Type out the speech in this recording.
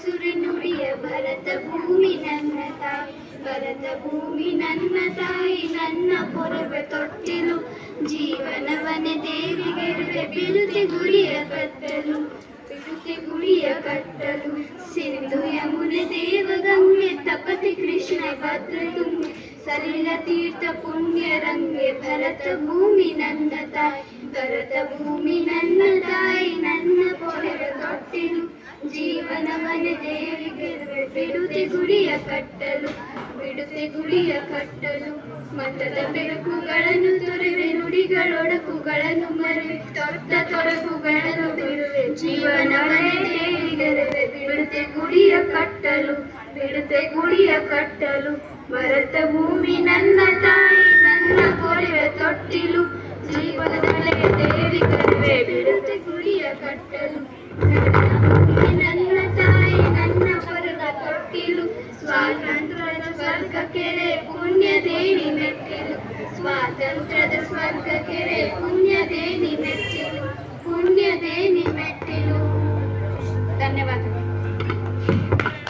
ಸುರಿ ನುಡಿಯ ಭರತ ಭೂಮಿ ನನ್ನ ತಾಯಿ, ಭರತ ಭೂಮಿ ನನ್ನ ತಾಯಿ, ನನ್ನ ಪೊರಬೆ ತೊಟ್ಟಿಲು. ಜೀವನವನೆ ದೇವಿಗೆರುವೆ ಬಿಡುತ್ತೆ ಗುರಿಯ ಕಟ್ಟಲು, ಬಿಡುತ್ತೆ ಗುರಿಯ ಕಟ್ಟಲು. ಸಿಂಧು ಯಮುನೆ ದೇವಗಂಗೆ ತಪತಿ ಕೃಷ್ಣ ಭದ್ರತುಂಗೆ, ಸಲಿಲ ತೀರ್ಥ ಪುಣ್ಯ ರಂಗೆ. ಭರತ ಭೂಮಿ ನನ್ನ ತಾಯಿ, ಭರತ ಭೂಮಿ ನನ್ನ ತಾಯಿ, ನನ್ನ ಪೊರೆವ ತೊಟ್ಟಿಲು. ಜೀವನವನೆ ದೇವಿಗೆರುವೆ ಬಿಡುತ್ತೆ ಗುಡಿಯ ಕಟ್ಟಲು, ಬಿಡುತ್ತೆ ಗುಡಿಯ ಕಟ್ಟಲು. ಮತದ ಬೆಳಕುಗಳನ್ನು ತೊರೆವೆ, ನುಡಿಗಳೊಡಕುಗಳನ್ನು ಮರೆವೆ, ತೊರೆದ ತೊಡಕುಗಳನ್ನು ಬಿಡುವೆ. ಜೀವನವನೆ ದೇವಿಗೆರುವೆ ಬಿಡುತ್ತೆ ಗುಡಿಯ ಕಟ್ಟಲು, ಬಿಡುತ್ತೆ ಗುಡಿಯ ಕಟ್ಟಲು. ಭರತ ಭೂಮಿ ನನ್ನ ತಾಯಿ, ನನ್ನ ಪೊರೆವ ತೊಟ್ಟಿಲು. ಜೀವನದೊಳಗೆ ದೇವಿಗೆರುವೆ ಬಿಡುತ್ತೆ ಗುಡಿಯ ಕಟ್ಟಲು, ನನ್ನ ತಾಯಿ, ನನ್ನ ಪೊರೆವ ತೊಟ್ಟಿಲು. ಸ್ವಾತಂತ್ರ್ಯದ ಸ್ವರ್ಗ ಕೆರೆ ಪುಣ್ಯ ದೇವಿ ಮೆಟ್ಟಿಲು, ಸ್ವಾತಂತ್ರ್ಯದ ಸ್ವರ್ಗ ಕೆರೆ ಪುಣ್ಯ ದೇವಿ ಮೆಟ್ಟಿಲು, ಪುಣ್ಯ ದೇವಿ